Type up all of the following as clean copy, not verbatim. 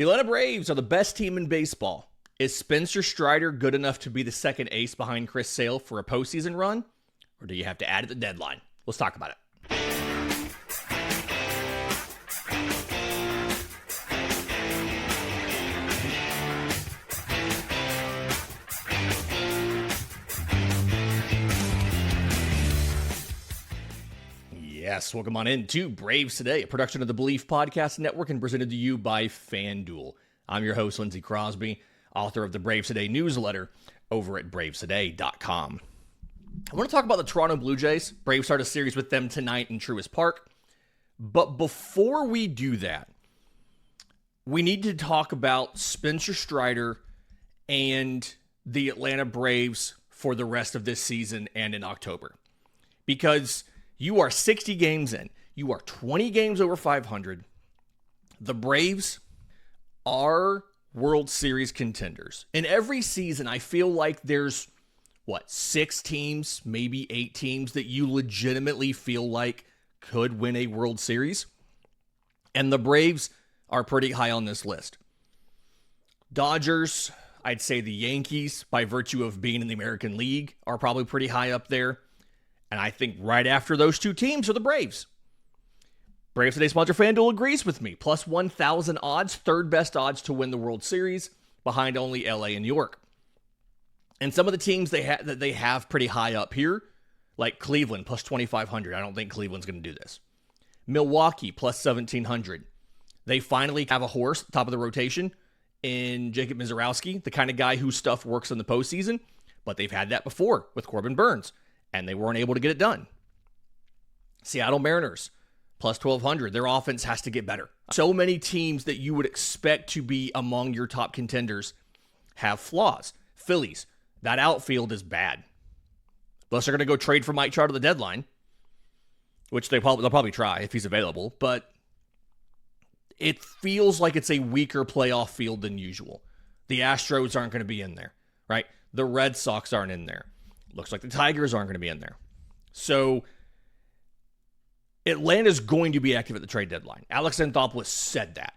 The Atlanta Braves are the best team in baseball. Is Spencer Strider good enough to be the second ace behind Chris Sale for a postseason run? Or do you have to add at the deadline? Let's talk about it. Yes, welcome on in to Braves Today, a production of the Belief Podcast Network and presented to you by FanDuel. I'm your host, Lindsay Crosby, author of the Braves Today newsletter over at bravestoday.com. I want to talk about the Toronto Blue Jays. Braves start a series with them tonight in Truist Park. But before we do that, we need to talk about Spencer Strider and the Atlanta Braves for the rest of this season and in October. Because you are 60 games in. You are 20 games over 500. The Braves are World Series contenders. In every season, I feel like there's, 6 teams, maybe 8 teams that you legitimately feel like could win a World Series. And the Braves are pretty high on this list. Dodgers, I'd say the Yankees, by virtue of being in the American League, are probably pretty high up there. And I think right after those two teams are the Braves. Braves Today sponsor FanDuel agrees with me. Plus 1,000 odds, third best odds to win the World Series, behind only LA and New York. And some of the teams that they have pretty high up here, like Cleveland, plus 2,500. I don't think Cleveland's going to do this. Milwaukee, plus 1,700. They finally have a horse, top of the rotation, in Jacob Misiorowski, the kind of guy whose stuff works in the postseason. But they've had that before with Corbin Burns. And they weren't able to get it done. Seattle Mariners, plus 1,200. Their offense has to get better. So many teams that you would expect to be among your top contenders have flaws. Phillies, that outfield is bad. Unless they're going to go trade for Mike Trout at the deadline, which they'll probably try if he's available. But it feels like it's a weaker playoff field than usual. The Astros aren't going to be in there, right? The Red Sox aren't in there. Looks like the Tigers aren't going to be in there. So Atlanta's going to be active at the trade deadline. Alex Anthopoulos said that.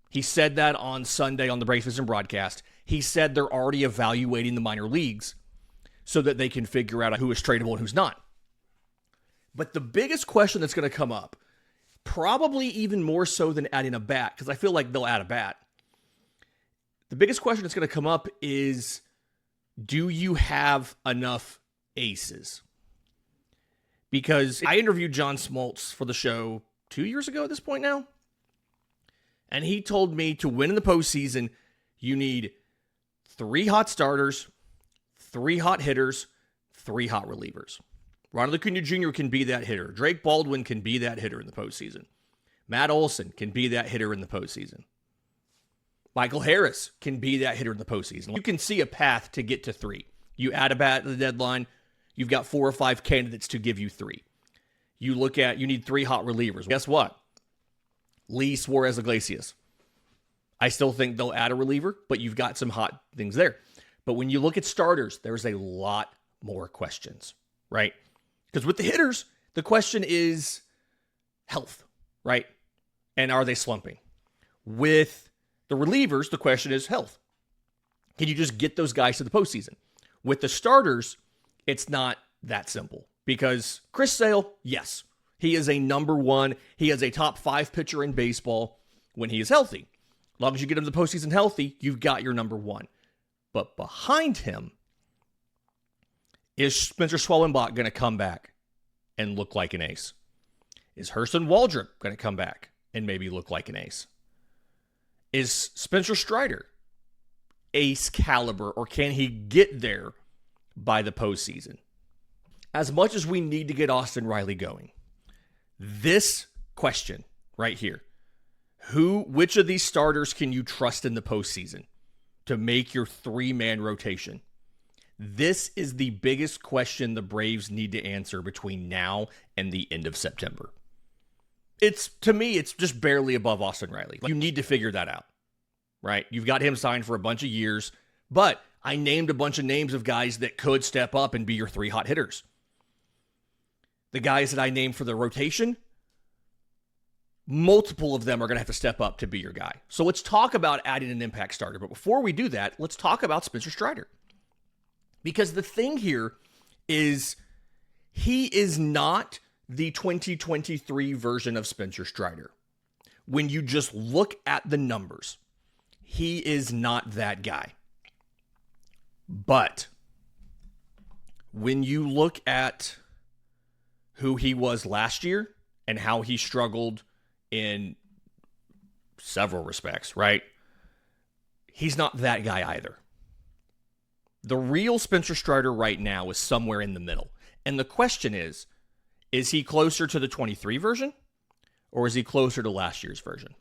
He said that on Sunday on the Braves Vision broadcast. He said they're already evaluating the minor leagues so that they can figure out who is tradable and who's not. But the biggest question that's going to come up, probably even more so than adding a bat, because I feel like they'll add a bat. The biggest question that's going to come up is, do you have enough aces? Because I interviewed John Smoltz for the show 2 years ago at this point now. And he told me to win in the postseason, you need 3 hot starters, 3 hot hitters, 3 hot relievers. Ronald Acuna Jr. can be that hitter. Drake Baldwin can be that hitter in the postseason. Matt Olson can be that hitter in the postseason. Michael Harris can be that hitter in the postseason. You can see a path to get to 3. You add a bat at the deadline, you've got 4 or 5 candidates to give you 3. You need 3 hot relievers. Guess what? Lee, Suarez, Iglesias. I still think they'll add a reliever, but you've got some hot things there. But when you look at starters, there's a lot more questions, right? Because with the hitters, the question is health, right? And are they slumping? With the relievers, the question is health. Can you just get those guys to the postseason? With the starters, it's not that simple. Because Chris Sale, yes, he is a number 1. He is a top 5 pitcher in baseball when he is healthy. As long as you get him to the postseason healthy, you've got your number 1. But behind him, is Spencer Schwellenbach going to come back and look like an ace? Is Hurston Waldrep going to come back and maybe look like an ace? Is Spencer Strider ace caliber, or can he get there by the postseason? As much as we need to get Austin Riley going, this question right here, which of these starters can you trust in the postseason to make your 3-man rotation? This is the biggest question the Braves need to answer between now and the end of September. To me, it's just barely above Austin Riley. You need to figure that out, right? You've got him signed for a bunch of years, but I named a bunch of names of guys that could step up and be your 3 hot hitters. The guys that I named for the rotation, multiple of them are going to have to step up to be your guy. So let's talk about adding an impact starter. But before we do that, let's talk about Spencer Strider. Because the thing here is he is not the 2023 version of Spencer Strider. When you just look at the numbers, he is not that guy. But when you look at who he was last year and how he struggled in several respects, right? He's not that guy either. The real Spencer Strider right now is somewhere in the middle. And the question is he closer to the 23 version or is he closer to last year's version?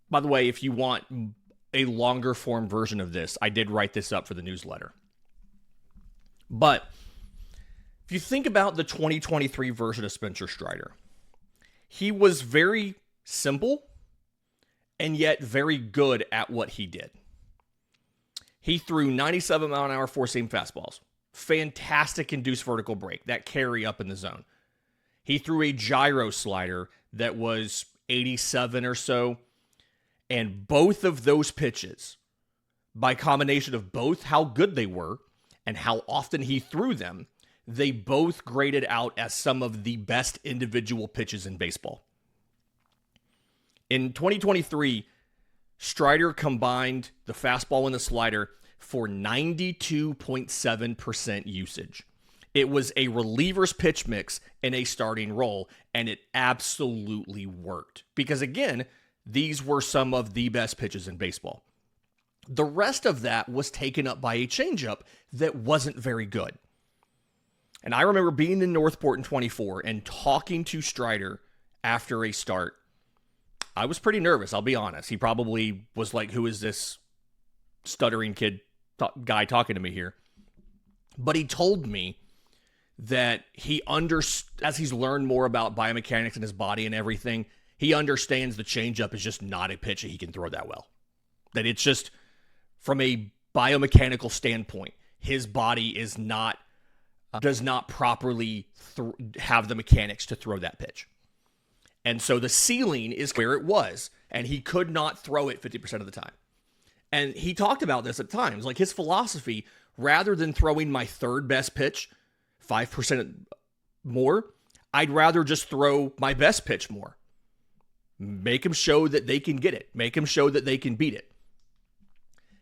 By the way, if you want a longer form version of this, I did write this up for the newsletter. But if you think about the 2023 version of Spencer Strider, he was very simple and yet very good at what he did. He threw 97-mile-an-hour four-seam fastballs. Fantastic induced vertical break, that carry up in the zone. He threw a gyro slider that was 87 or so. And both of those pitches, by combination of both how good they were and how often he threw them, they both graded out as some of the best individual pitches in baseball. In 2023, Strider combined the fastball and the slider for 92.7% usage. It was a reliever's pitch mix in a starting role, and it absolutely worked. Because again, these were some of the best pitches in baseball. The rest of that was taken up by a changeup that wasn't very good. And I remember being in Northport in 24 and talking to Strider after a start. I was pretty nervous, I'll be honest. He probably was like, who is this stuttering guy talking to me here? But he told me that as he's learned more about biomechanics in his body and everything, he understands the changeup is just not a pitch that he can throw that well. That it's just, from a biomechanical standpoint, his body does not properly have the mechanics to throw that pitch. And so the ceiling is where it was, and he could not throw it 50% of the time. And he talked about this at times. Like his philosophy, rather than throwing my third best pitch 5% more, I'd rather just throw my best pitch more. Make them show that they can get it. Make them show that they can beat it.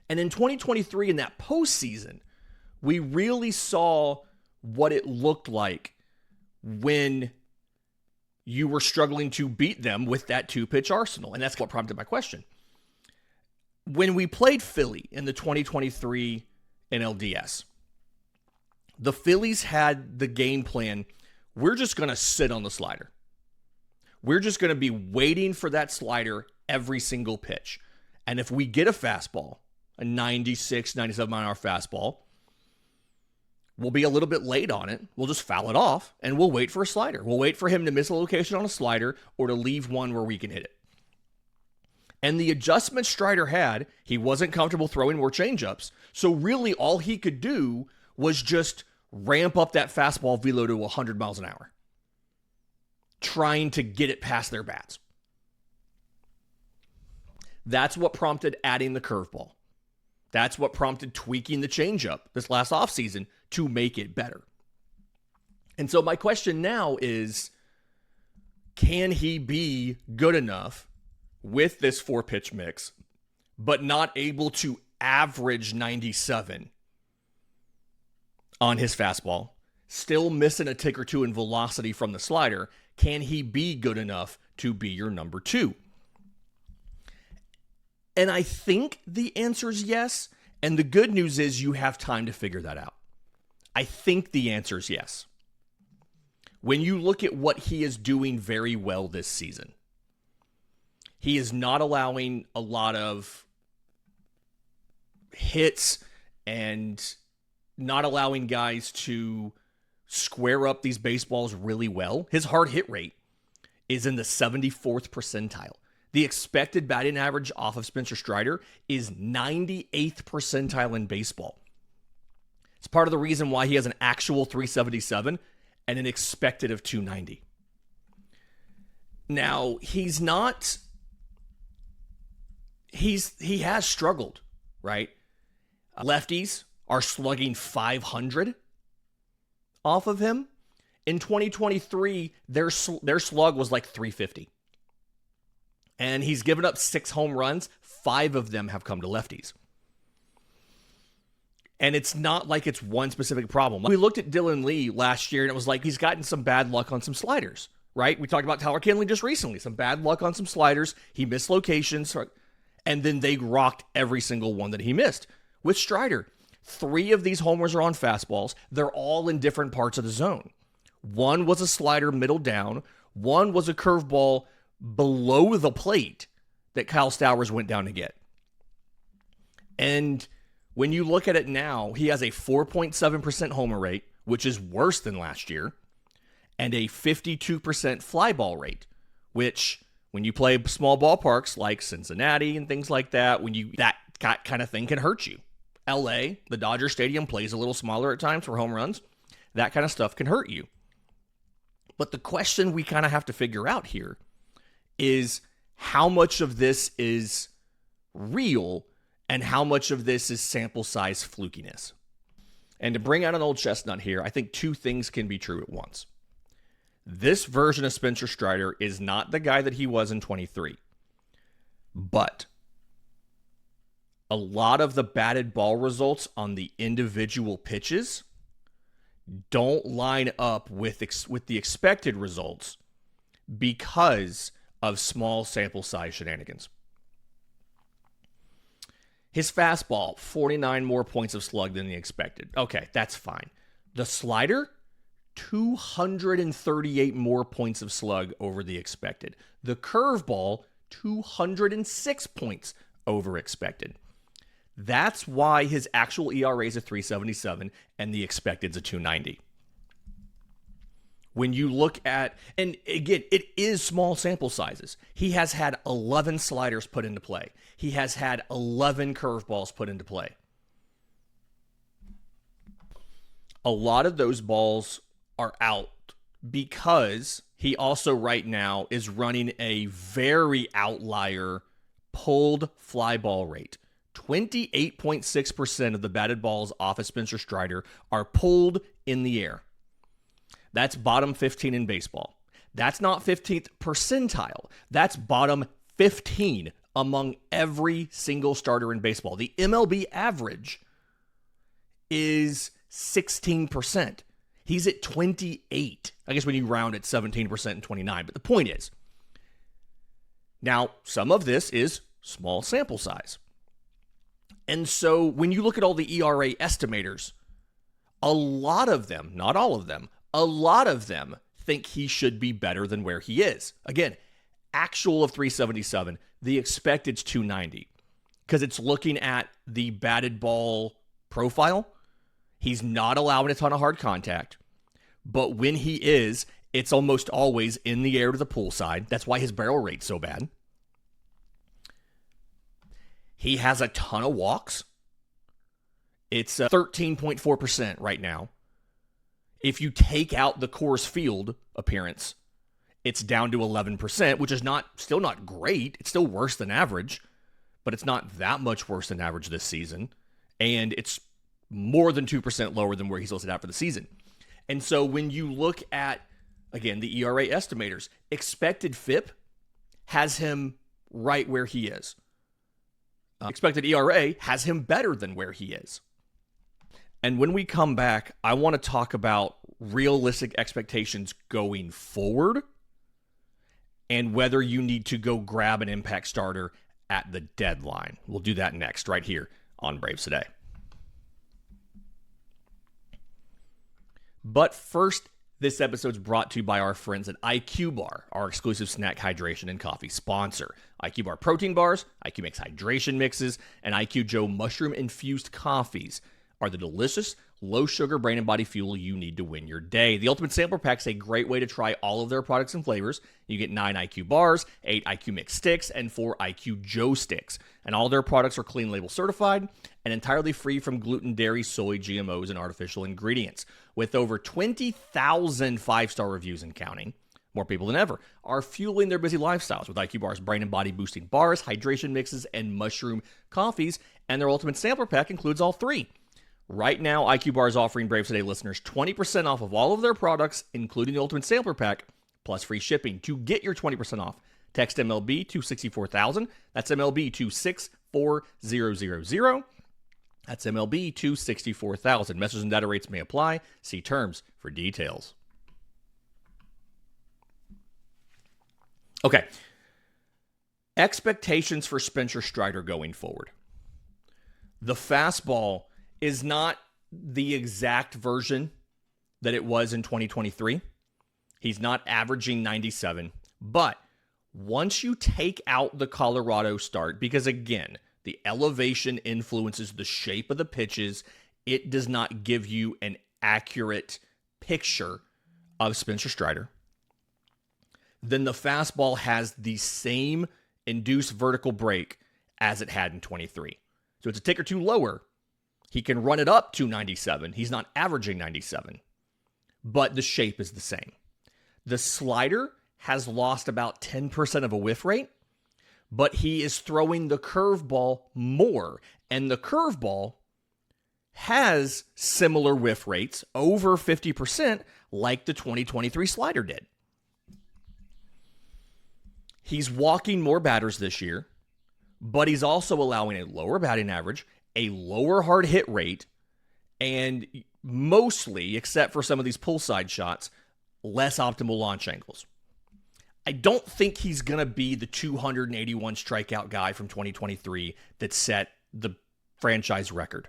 And in 2023, in that postseason, we really saw what it looked like when you were struggling to beat them with that two-pitch arsenal. And that's what prompted my question. When we played Philly in the 2023 NLDS, the Phillies had the game plan, we're just going to sit on the slider. We're just going to be waiting for that slider every single pitch. And if we get a fastball, a 96, 97-mile-an-hour fastball, we'll be a little bit late on it. We'll just foul it off, and we'll wait for a slider. We'll wait for him to miss a location on a slider or to leave one where we can hit it. And the adjustment Strider had, he wasn't comfortable throwing more changeups, so really all he could do was just ramp up that fastball velo to 100 miles an hour, trying to get it past their bats. That's what prompted adding the curveball. That's what prompted tweaking the changeup this last offseason to make it better. And so my question now is, can he be good enough with this 4-pitch mix, but not able to average 97 on his fastball, still missing a tick or two in velocity from the slider? Can he be good enough to be your number 2? And I think the answer is yes. And the good news is you have time to figure that out. I think the answer is yes. When you look at what he is doing very well this season, he is not allowing a lot of hits and not allowing guys to square up these baseballs really well. His hard hit rate is in the 74th percentile. The expected batting average off of Spencer Strider is 98th percentile in baseball. It's part of the reason why he has an actual 377 and an expected of 290. Now, he has struggled, right? Lefties are slugging 500 off of him. In 2023, their slug was like 350. And he's given up 6 home runs. 5 of them have come to lefties. And it's not like it's one specific problem. We looked at Dylan Lee last year, and it was like he's gotten some bad luck on some sliders, right? We talked about Tyler Kinley just recently. Some bad luck on some sliders. He missed locations, and then they rocked every single one that he missed. With Strider, 3 of these homers are on fastballs. They're all in different parts of the zone. One was a slider middle down. One was a curveball below the plate that Kyle Stowers went down to get. And when you look at it now, he has a 4.7% homer rate, which is worse than last year, and a 52% fly ball rate, which when you play small ballparks like Cincinnati and things like that, that kind of thing can hurt you. LA, the Dodger Stadium, plays a little smaller at times for home runs. That kind of stuff can hurt you. But the question we kind of have to figure out here is how much of this is real and how much of this is sample size flukiness. And to bring out an old chestnut here, I think 2 things can be true at once. This version of Spencer Strider is not the guy that he was in 23. But a lot of the batted ball results on the individual pitches don't line up with the expected results because of small sample size shenanigans. His fastball, 49 more points of slug than he expected. Okay, that's fine. The slider, 238 more points of slug over the expected. The curveball, 206 points over expected. That's why his actual ERA is a 3.77 and the expected is a 2.90. When you look at, and again, it is small sample sizes. He has had 11 sliders put into play. He has had 11 curveballs put into play. A lot of those balls are out because he also right now is running a very outlier pulled fly ball rate. 28.6% of the batted balls off of Spencer Strider are pulled in the air. That's bottom 15 in baseball. That's not 15th percentile. That's bottom 15 among every single starter in baseball. The MLB average is 16%. He's at 28. I guess when you round it, 17% and 29. But the point is, now some of this is small sample size. And so when you look at all the ERA estimators, a lot of them, not all of them, a lot of them think he should be better than where he is. Again, actual of 377, the expected's 290 because it's looking at the batted ball profile. He's not allowing a ton of hard contact, but when he is, it's almost always in the air to the pull side. That's why his barrel rate's so bad. He has a ton of walks. It's 13.4% right now. If you take out the Coors Field appearance, it's down to 11%, which is still not great. It's still worse than average, but it's not that much worse than average this season. And it's more than 2% lower than where he's listed out for the season. And so when you look at, again, the ERA estimators, expected FIP has him right where he is. Expected ERA has him better than where he is. And when we come back, I want to talk about realistic expectations going forward and whether you need to go grab an impact starter at the deadline. We'll do that next, right here on Braves Today. But first, this episode's brought to you by our friends at IQ Bar, our exclusive snack, hydration, and coffee sponsor. IQ Bar protein bars, IQ Mix hydration mixes, and IQ Joe mushroom-infused coffees are the delicious, low-sugar brain and body fuel you need to win your day. The Ultimate Sampler Pack is a great way to try all of their products and flavors. You get 9 IQ bars, 8 IQ Mix sticks, and 4 IQ Joe sticks. And all their products are clean label certified and entirely free from gluten, dairy, soy, GMOs, and artificial ingredients. With over 20,000 5-star reviews and counting, More people than ever are fueling their busy lifestyles with IQ Bar's brain and body boosting bars, hydration mixes, and mushroom coffees, and their ultimate sampler pack includes all three. Right now, IQ Bar is offering Brave Today listeners 20% off of all of their products, including the ultimate sampler pack, plus free shipping. To get your 20% off, text MLB to 64000. That's MLB to 64000. That's MLB to 64000. Messages and data rates may apply. See terms for details. Okay. Expectations for Spencer Strider going forward. The fastball is not the exact version that it was in 2023. He's not averaging 97. But once you take out the Colorado start, because again, the elevation influences the shape of the pitches, it does not give you an accurate picture of Spencer Strider. Then the fastball has the same induced vertical break as it had in 23. So it's a tick or two lower. He can run it up to 97. He's not averaging 97, but the shape is the same. The slider has lost about 10% of a whiff rate, but he is throwing the curveball more, and the curveball has similar whiff rates, over 50%, like the 2023 slider did. He's walking more batters this year, but he's also allowing a lower batting average, a lower hard hit rate, and mostly, except for some of these pull side shots, less optimal launch angles. I don't think he's going to be the 281 strikeout guy from 2023 that set the franchise record.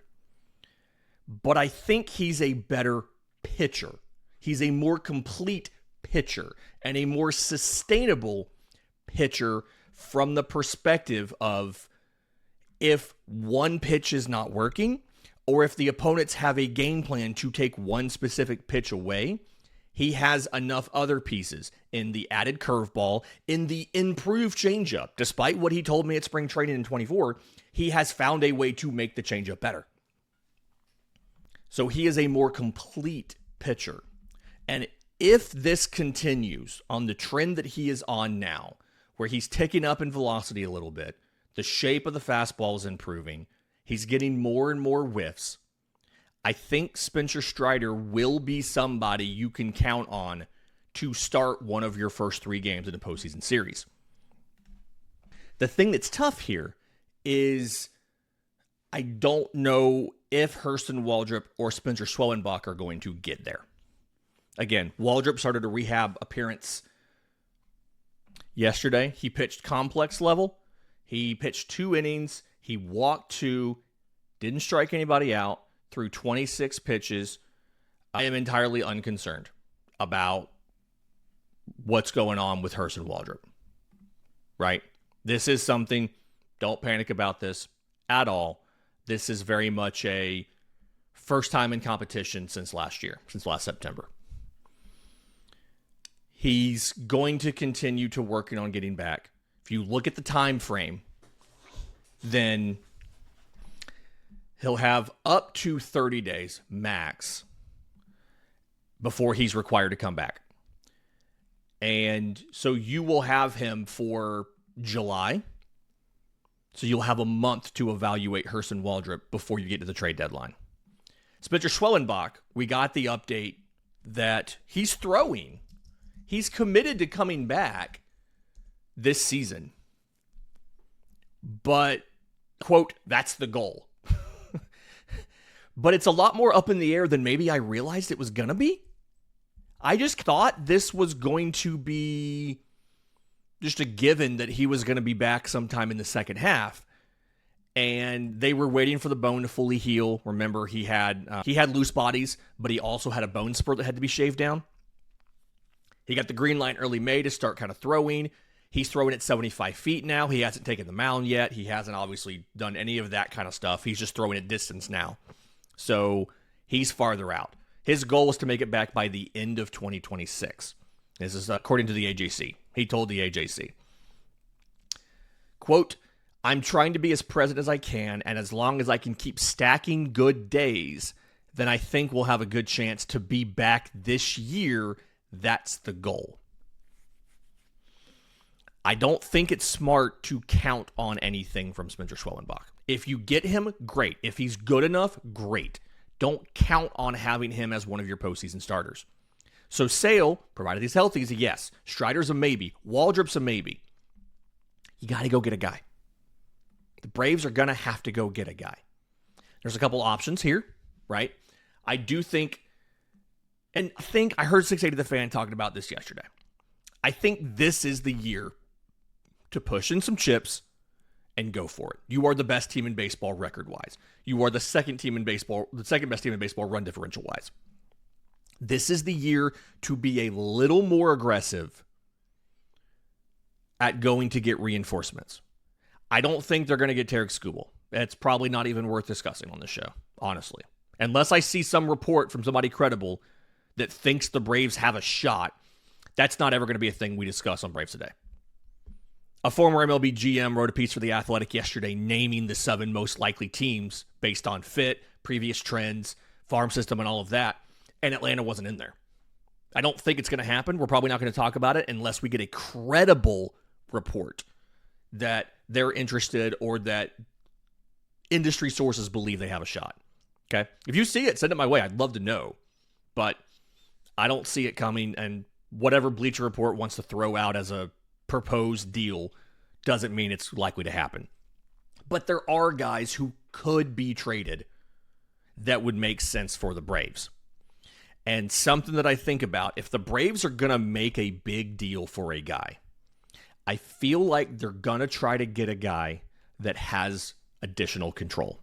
But I think he's a better pitcher. He's a more complete pitcher and a more sustainable pitcher from the perspective of if one pitch is not working or if the opponents have a game plan to take one specific pitch away, he has enough other pieces in the added curveball, in the improved changeup. Despite what he told me at spring training in 24, he has found a way to make the changeup better. So he is a more complete pitcher. And if this continues on the trend that he is on now, where he's ticking up in velocity a little bit, the shape of the fastball is improving, he's getting more and more whiffs, I think Spencer Strider will be somebody you can count on to start one of your first 3 games in a postseason series. The thing that's tough here is I don't know if Hurston Waldrep or Spencer Schwellenbach are going to get there. Again, Waldrep started a rehab appearance yesterday. He pitched complex level. He pitched 2 innings. He walked 2, didn't strike anybody out, threw 26 pitches. I am entirely unconcerned about what's going on with Hurston Waldrep. Right? This is something, don't panic about this at all. This is very much a first time in competition since last year, since last September. He's going to continue to working on getting back. If you look at the time frame, then he'll have up to 30 days max before he's required to come back. And so you will have him for July. So you'll have a month to evaluate Hurston Waldrep before you get to the trade deadline. Spencer Schwellenbach, we got the update that he's throwing. He's committed to coming back this season. But, quote, that's the goal. But it's a lot more up in the air than maybe I realized it was going to be. I just thought this was going to be just a given that he was going to be back sometime in the second half. And they were waiting for the bone to fully heal. Remember, he had loose bodies, but he also had a bone spur that had to be shaved down. He got the green light early May to start kind of throwing. He's throwing at 75 feet now. He hasn't taken the mound yet. He hasn't obviously done any of that kind of stuff. He's just throwing at distance now. So he's farther out. His goal is to make it back by the end of 2026. This is according to the AJC. He told the AJC. Quote, I'm trying to be as present as I can, and as long as I can keep stacking good days, then I think we'll have a good chance to be back this year. That's the goal. I don't think it's smart to count on anything from Spencer Schwellenbach. If you get him, great. If he's good enough, great. Don't count on having him as one of your postseason starters. So Sale, provided he's healthy, is a yes. Strider's a maybe. Waldrep's a maybe. You got to go get a guy. The Braves are going to have to go get a guy. There's a couple options here, right? I do think, and I heard 680 The Fan talking about this yesterday. I think this is the year to push in some chips and go for it. You are the best team in baseball record-wise. You are the second best team in baseball run differential-wise. This is the year to be a little more aggressive at going to get reinforcements. I don't think they're going to get Tarek Skubal. It's probably not even worth discussing on this show, honestly. Unless I see some report from somebody credible that thinks the Braves have a shot, that's not ever going to be a thing we discuss on Braves Today. A former MLB GM wrote a piece for The Athletic yesterday naming the 7 most likely teams based on fit, previous trends, farm system, and all of that, and Atlanta wasn't in there. I don't think it's going to happen. We're probably not going to talk about it unless we get a credible report that they're interested or that industry sources believe they have a shot. Okay? If you see it, send it my way. I'd love to know. But I don't see it coming, and whatever Bleacher Report wants to throw out as a proposed deal doesn't mean it's likely to happen. But there are guys who could be traded that would make sense for the Braves. And something that I think about, if the Braves are going to make a big deal for a guy, I feel like they're going to try to get a guy that has additional control.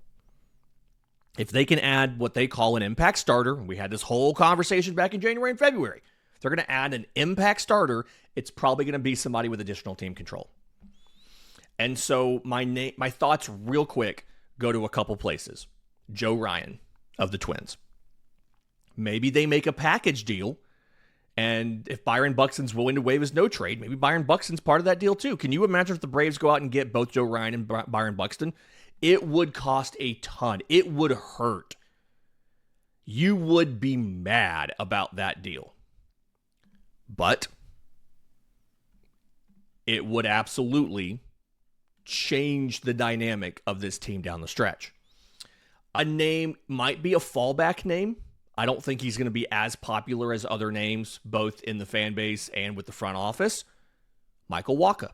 If they can add what they call an impact starter, we had this whole conversation back in January and February. If they're going to add an impact starter, it's probably going to be somebody with additional team control. And so my thoughts real quick go to a couple places. Joe Ryan of the Twins. Maybe they make a package deal, and if Byron Buxton's willing to waive his no trade, maybe Byron Buxton's part of that deal too. Can you imagine if the Braves go out and get both Joe Ryan and Byron Buxton? It would cost a ton. It would hurt. You would be mad about that deal. But it would absolutely change the dynamic of this team down the stretch. A name might be a fallback name. I don't think he's going to be as popular as other names, both in the fan base and with the front office. Michael Wacha.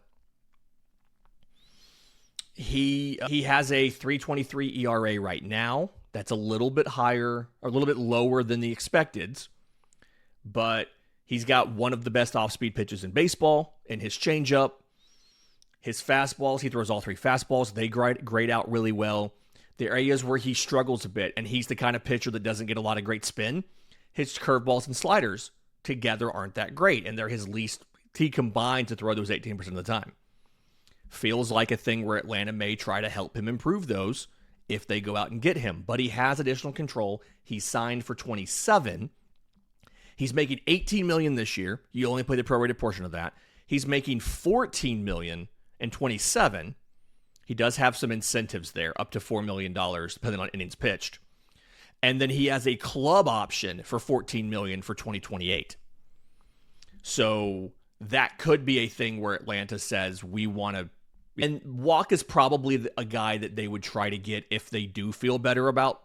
He has a 3.23 ERA right now. That's a little bit higher, or a little bit lower than the expecteds. But he's got one of the best off-speed pitches in baseball in his changeup. His fastballs, he throws all 3 fastballs. They grade out really well. The areas where he struggles a bit, and he's the kind of pitcher that doesn't get a lot of great spin, his curveballs and sliders together aren't that great, and they're his least. He combined to throw those 18% of the time. Feels like a thing where Atlanta may try to help him improve those if they go out and get him. But he has additional control. He's signed for 27. He's making $18 million this year. You only play the prorated portion of that. He's making $14 million in 27. He does have some incentives there, up to $4 million, depending on innings pitched. And then he has a club option for $14 million for 2028. So that could be a thing where Atlanta says, we want to. And Walk is probably a guy that they would try to get if they do feel better about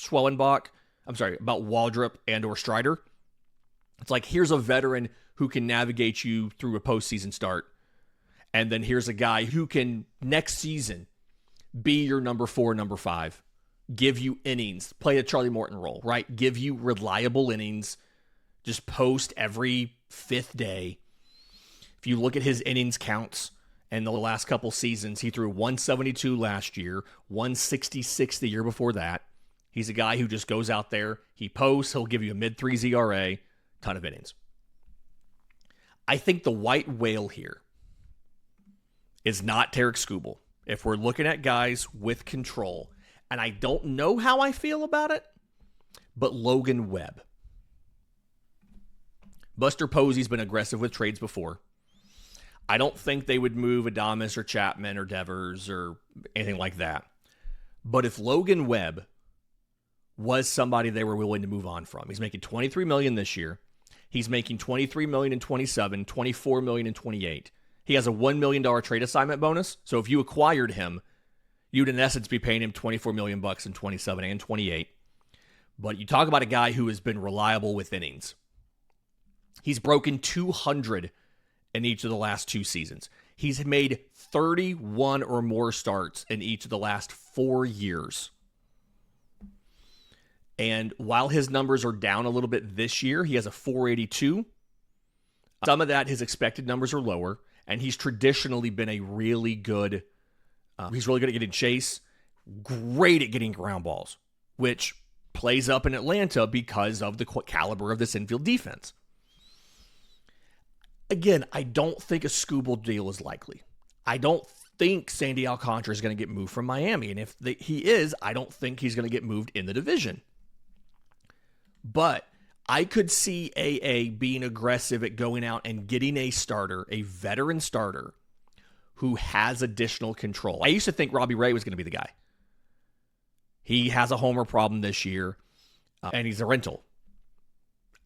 about Waldrep and or Strider. It's like, here's a veteran who can navigate you through a postseason start. And then here's a guy who can, next season, be your number 4, number 5, give you innings, play a Charlie Morton role, right? Give you reliable innings, just post every 5th day. If you look at his innings counts in the last couple seasons, he threw 172 last year, 166 the year before that. He's a guy who just goes out there, he posts, he'll give you a mid-3s ERA, ton of innings. I think the white whale here is not Tarek Skubal. If we're looking at guys with control, and I don't know how I feel about it, but Logan Webb. Buster Posey's been aggressive with trades before. I don't think they would move Adames or Chapman or Devers or anything like that. But if Logan Webb was somebody they were willing to move on from, he's making $23 million this year. He's making $23 million in 27, $24 million in 28. He has a $1 million trade assignment bonus. So if you acquired him, you'd in essence be paying him $24 million in 27 and 28. But you talk about a guy who has been reliable with innings. He's broken 200 in each of the last 2 seasons. He's made 31 or more starts in each of the last 4 years. And while his numbers are down a little bit this year, he has a 482. Some of that, his expected numbers are lower, and he's traditionally been a really good, he's really good at getting chase, great at getting ground balls, which plays up in Atlanta because of the caliber of this infield defense. Again, I don't think a Skubal deal is likely. I don't think Sandy Alcantara is going to get moved from Miami. And if he is, I don't think he's going to get moved in the division. But I could see AA being aggressive at going out and getting a starter, a veteran starter, who has additional control. I used to think Robbie Ray was going to be the guy. He has a homer problem this year, and he's a rental.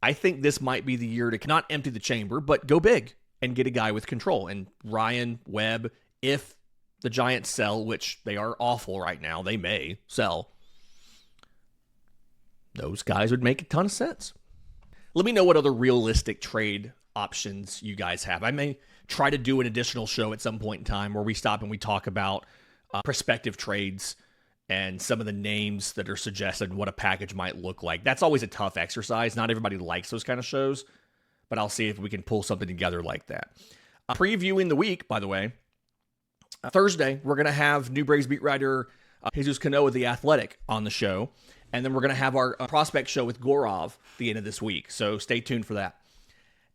I think this might be the year to not empty the chamber, but go big and get a guy with control. And Ryan, Webb, if the Giants sell, which they are awful right now, they may sell, those guys would make a ton of sense. Let me know what other realistic trade options you guys have. I may try to do an additional show at some point in time where we stop and we talk about prospective trades and some of the names that are suggested and what a package might look like. That's always a tough exercise. Not everybody likes those kind of shows, but I'll see if we can pull something together like that. Previewing the week, by the way, Thursday, we're going to have new Braves beat writer Jesus Cano of The Athletic on the show, and then we're going to have our prospect show with Gorov the end of this week, so stay tuned for that.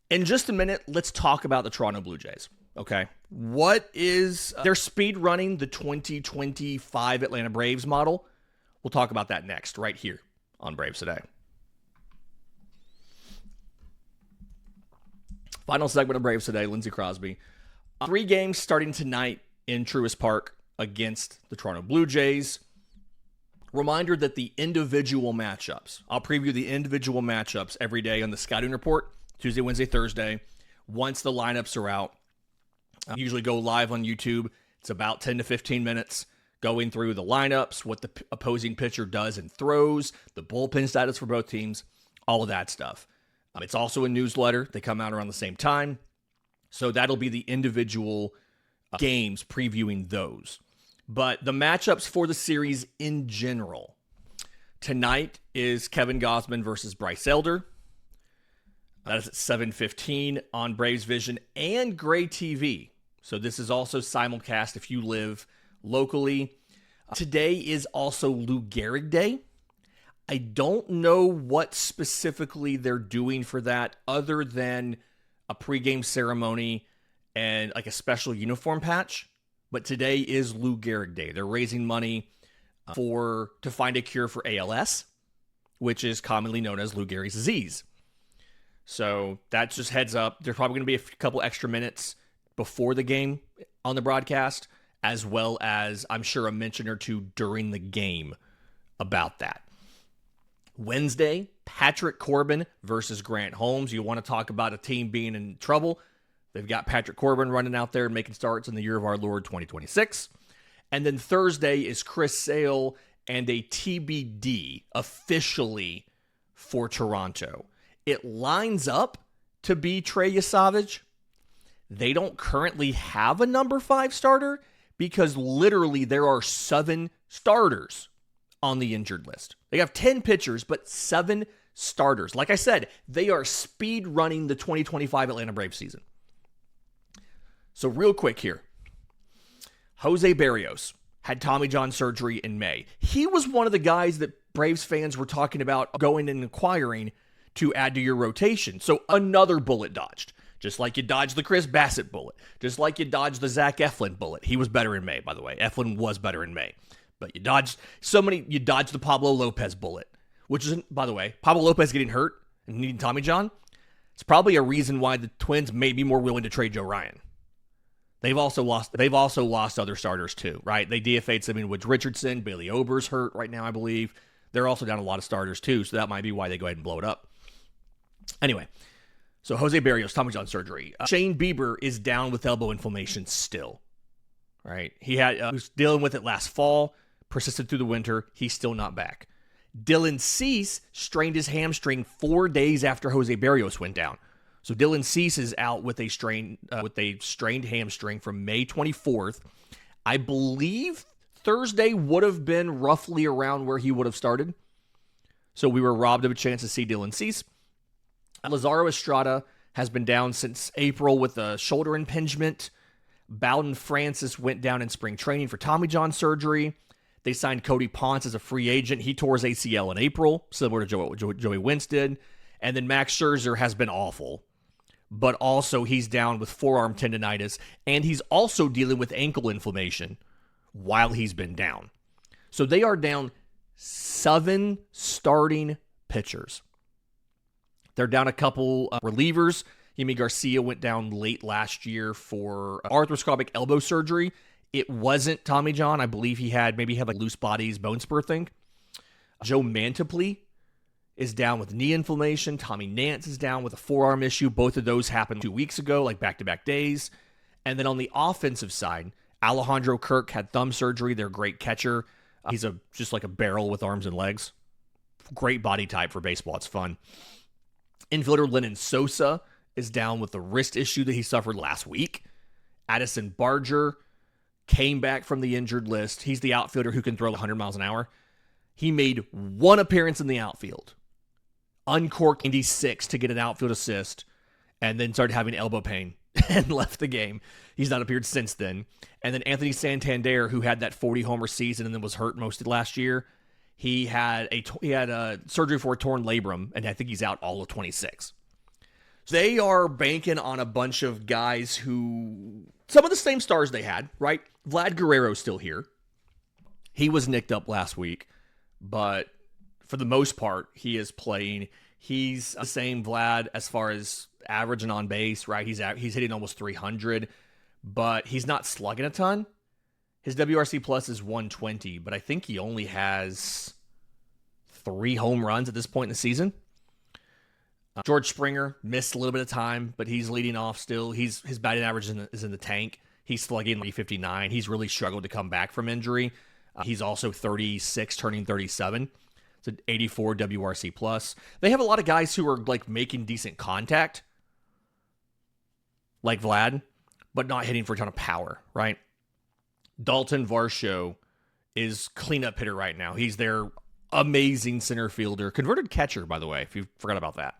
In just a minute, let's talk about the Toronto Blue Jays. Okay, what is they're speed running the 2025 Atlanta Braves model? We'll talk about that next, right here on Braves Today. Final segment of Braves Today, Lindsay Crosby. 3 games starting tonight in Truist Park against the Toronto Blue Jays. Reminder that the individual matchups, I'll preview the individual matchups every day on the scouting report, Tuesday, Wednesday, Thursday, once the lineups are out. I usually go live on YouTube. It's about 10 to 15 minutes going through the lineups, what the opposing pitcher does and throws, the bullpen status for both teams, all of that stuff. It's also a newsletter. They come out around the same time. So that'll be the individual games previewing those. But the matchups for the series in general. Tonight is Kevin Gausman versus Bryce Elder. That is at 7:15 on Braves Vision and Gray TV. So this is also simulcast if you live locally. Today is also Lou Gehrig Day. I don't know what specifically they're doing for that other than a pregame ceremony and like a special uniform patch. But today is Lou Gehrig Day. They're raising money to find a cure for ALS, which is commonly known as Lou Gehrig's disease. So that's just heads up. There's probably going to be a couple extra minutes before the game on the broadcast, as well as, I'm sure, a mention or two during the game about that. Wednesday, Patrick Corbin versus Grant Holmes. You want to talk about a team being in trouble. They've got Patrick Corbin running out there and making starts in the year of our Lord 2026. And then Thursday is Chris Sale and a TBD officially for Toronto. It lines up to be Trey Yasavage. They don't currently have a number 5 starter because literally there are 7 starters on the injured list. They have 10 pitchers, but 7 starters. Like I said, they are speed running the 2025 Atlanta Braves season. So real quick here. Jose Barrios had Tommy John surgery in May. He was one of the guys that Braves fans were talking about going and acquiring to add to your rotation. So another bullet dodged. Just like you dodged the Chris Bassett bullet. Just like you dodged the Zach Eflin bullet. He was better in May, by the way. Eflin was better in May. But you dodged the Pablo Lopez bullet. Which is, by the way, Pablo Lopez getting hurt and needing Tommy John. It's probably a reason why the Twins may be more willing to trade Joe Ryan. They've also lost other starters too, right? They DFA'd Simeon Woods Richardson. Bailey Ober's hurt right now, I believe. They're also down a lot of starters too, so that might be why they go ahead and blow it up. Anyway, So Jose Barrios, Tommy John surgery. Shane Bieber is down with elbow inflammation still. Right? He was dealing with it last fall, persisted through the winter. He's still not back. Dylan Cease strained his hamstring 4 days after Jose Barrios went down. So Dylan Cease is out with a strained hamstring from May 24th. I believe Thursday would have been roughly around where he would have started. So we were robbed of a chance to see Dylan Cease. Lazaro Estrada has been down since April with a shoulder impingement. Bowden Francis went down in spring training for Tommy John surgery. They signed Cody Ponce as a free agent. He tore his ACL in April, similar to Joey Wentz did. And then Max Scherzer has been awful. But also he's down with forearm tendonitis, and he's also dealing with ankle inflammation while he's been down. So they are down 7 starting pitchers. They're down a couple relievers. Yimi Garcia went down late last year for arthroscopic elbow surgery. It wasn't Tommy John. I believe he had like loose bodies, bone spur thing. Joe Mantiply is down with knee inflammation. Tommy Nance is down with a forearm issue. Both of those happened 2 weeks ago, like back-to-back days. And then on the offensive side, Alejandro Kirk had thumb surgery. They're a great catcher. He's just like a barrel with arms and legs. Great body type for baseball. It's fun. Infielder Lennon Sosa is down with the wrist issue that he suffered last week. Addison Barger came back from the injured list. He's the outfielder who can throw 100 miles an hour. He made 1 appearance in the outfield, uncorked 96 to get an outfield assist, and then started having elbow pain and left the game. He's not appeared since then. And then Anthony Santander, who had that 40-homer season and then was hurt most of last year, he had a surgery for a torn labrum, and I think he's out all of 26. So they are banking on a bunch of guys who, some of the same stars they had, right? Vlad Guerrero's still here. He was nicked up last week, but for the most part, he is playing. He's the same Vlad as far as average and on base, right? He's hitting almost 300, but he's not slugging a ton. His WRC plus is 120, but I think he only has 3 home runs at this point in the season. George Springer missed a little bit of time, but he's leading off still. His batting average is in the tank. He's slugging 359. He's really struggled to come back from injury. He's also 36, turning 37. It's an 84 WRC plus. They have a lot of guys who are like making decent contact, like Vlad, but not hitting for a ton of power, right? Dalton Varsho is cleanup hitter right now. He's their amazing center fielder. Converted catcher, by the way, if you forgot about that.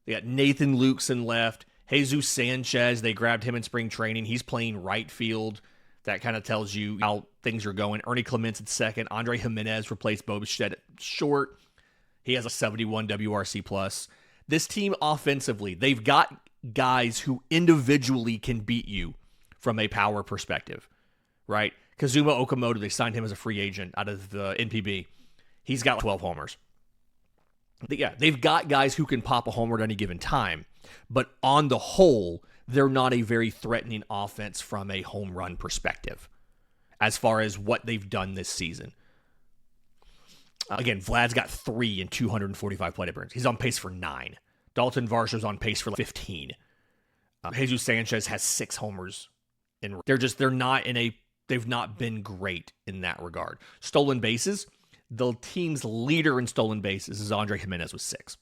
They got Nathan Lukes in left. Jesus Sanchez, they grabbed him in spring training. He's playing right field. That kind of tells you how things are going. Ernie Clements at second. Andre Jimenez replaced Bo Bichette at short. He has a 71 WRC plus. This team offensively, they've got guys who individually can beat you from a power perspective, right? Kazuma Okamoto, they signed him as a free agent out of the NPB. He's got 12 homers. Yeah, they've got guys who can pop a homer at any given time, but on the whole, they're not a very threatening offense from a home run perspective as far as what they've done this season. Again, Vlad's got 3 in 245 plate appearances. He's on pace for 9. Dalton Varsho's on pace for 15. Jesus Sanchez has 6 homers. They've not been great in that regard. Stolen bases, the team's leader in stolen bases is Andre Jimenez with 6.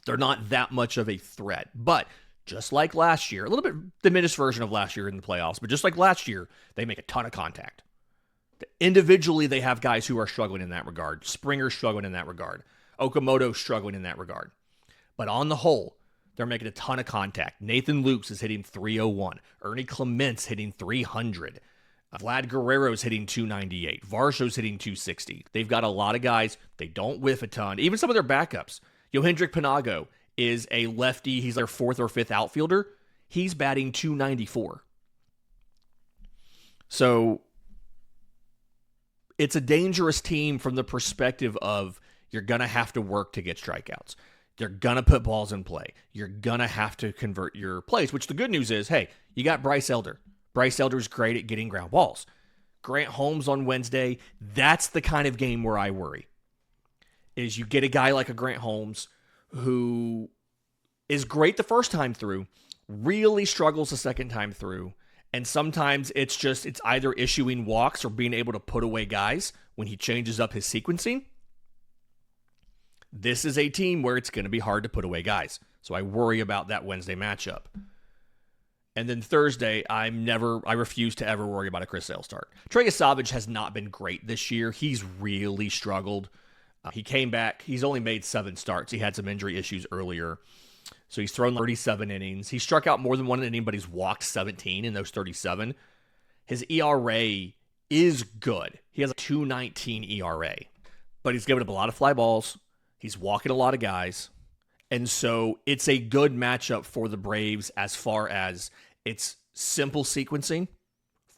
They're not that much of a threat, but just like last year, a little bit diminished version of last year in the playoffs, but just like last year, they make a ton of contact. Individually, they have guys who are struggling in that regard. Springer's struggling in that regard. Okamoto's struggling in that regard. But on the whole, they're making a ton of contact. Nathan Lukes is hitting 301. Ernie Clements hitting 300. Vlad Guerrero's hitting 298. Varsho's hitting 260. They've got a lot of guys. They don't whiff a ton. Even some of their backups. Yohendrick Panago is a lefty. He's their 4th or 5th outfielder. He's batting 294. So it's a dangerous team from the perspective of you're going to have to work to get strikeouts. They're going to put balls in play. You're going to have to convert your plays, which the good news is, hey, you got Bryce Elder. Bryce Elder's great at getting ground balls. Grant Holmes on Wednesday, that's the kind of game where I worry. Is you get a guy like a Grant Holmes who is great the first time through, really struggles the second time through. And sometimes it's either issuing walks or being able to put away guys when he changes up his sequencing. This is a team where it's going to be hard to put away guys. So I worry about that Wednesday matchup. And then Thursday, I refuse to ever worry about a Chris Sale start. Trey Savage has not been great this year. He's really struggled. He came back. He's only made 7 starts. He had some injury issues earlier. So he's thrown 37 innings. He struck out more than 1 inning, but he's walked 17 in those 37. His ERA is good. He has a 2.19 ERA. But he's given up a lot of fly balls. He's walking a lot of guys. And so it's a good matchup for the Braves as far as it's simple sequencing,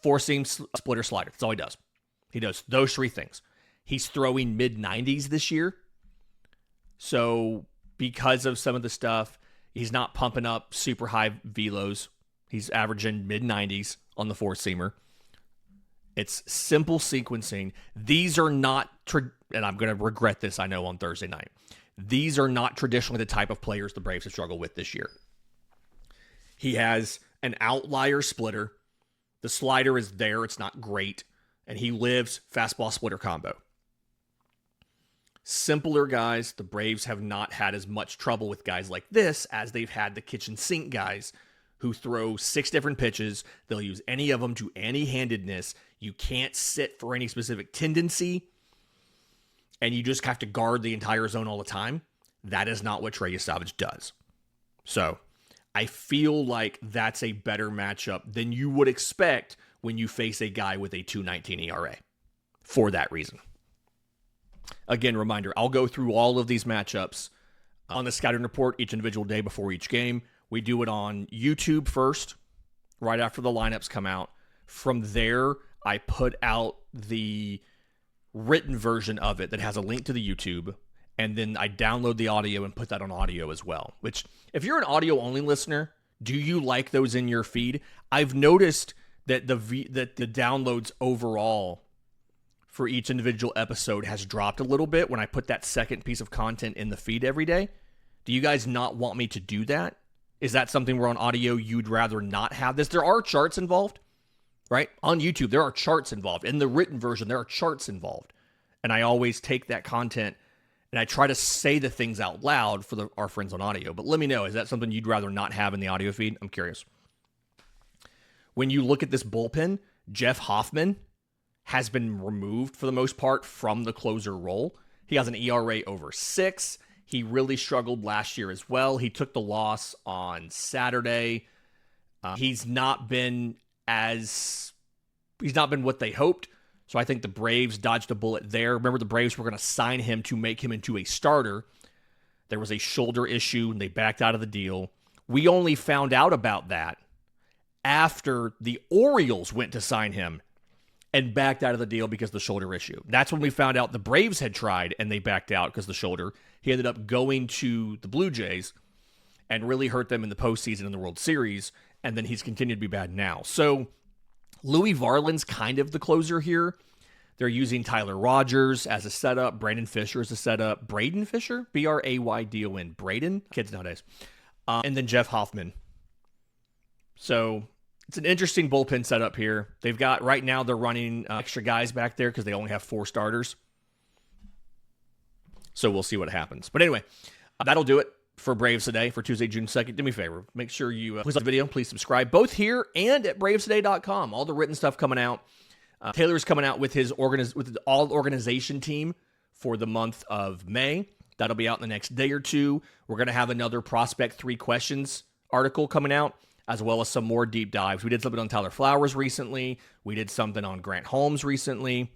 4-seam, splitter, slider. That's all he does. He does those 3 things. He's throwing mid-90s this year. So because of some of the stuff, he's not pumping up super high velos. He's averaging mid-90s on the 4-seamer. It's simple sequencing. These are not, and I'm going to regret this, I know, on Thursday night. These are not traditionally the type of players the Braves have struggled with this year. He has an outlier splitter. The slider is there. It's not great. And he lives fastball splitter combo. Simpler guys. The Braves have not had as much trouble with guys like this as they've had the kitchen sink guys who throw 6 different pitches. They'll use any of them to any handedness. You can't sit for any specific tendency. And you just have to guard the entire zone all the time. That is not what Trey Savage does. So I feel like that's a better matchup than you would expect when you face a guy with a 2.19 ERA for that reason. Again, reminder, I'll go through all of these matchups on the scouting report each individual day before each game. We do it on YouTube first, right after the lineups come out. From there, I put out the written version of it that has a link to the YouTube, and then I download the audio and put that on audio as well, which if you're an audio only listener, do you like those in your feed? I've noticed that the downloads overall for each individual episode has dropped a little bit when I put that second piece of content in the feed every day. Do you guys not want me to do that? Is that something where on audio you'd rather not have this? There are charts involved. Right? On YouTube, there are charts involved. In the written version, there are charts involved. And I always take that content and I try to say the things out loud for our friends on audio. But let me know, is that something you'd rather not have in the audio feed? I'm curious. When you look at this bullpen, Jeff Hoffman has been removed for the most part from the closer role. He has an ERA over 6. He really struggled last year as well. He took the loss on Saturday. He's not been what they hoped. So I think the Braves dodged a bullet there. Remember, the Braves were going to sign him to make him into a starter. There was a shoulder issue and they backed out of the deal. We only found out about that after the Orioles went to sign him and backed out of the deal because of the shoulder issue. That's when we found out the Braves had tried and they backed out because of the shoulder. He ended up going to the Blue Jays and really hurt them in the postseason in the World Series. And then he's continued to be bad now. So Louis Varland's kind of the closer here. They're using Tyler Rogers as a setup. Brandon Fisher as a setup. Braden Fisher? Braydon. Braden? Kids nowadays. And then Jeff Hoffman. So it's an interesting bullpen setup here. They've got, right now, they're running extra guys back there because they only have 4 starters. So we'll see what happens. But anyway, that'll do it for Braves Today for Tuesday, June 2nd. Do me a favor. Make sure you please like the video. Please subscribe both here and at bravestoday.com. All the written stuff coming out. Taylor's coming out with his all organization team for the month of May. That'll be out in the next day or two. We're going to have another Prospect 3 Questions article coming out, as well as some more deep dives. We did something on Tyler Flowers recently. We did something on Grant Holmes recently.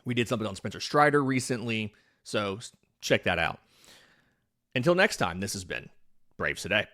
We did something on Spencer Strider recently. So check that out. Until next time, this has been Braves Today.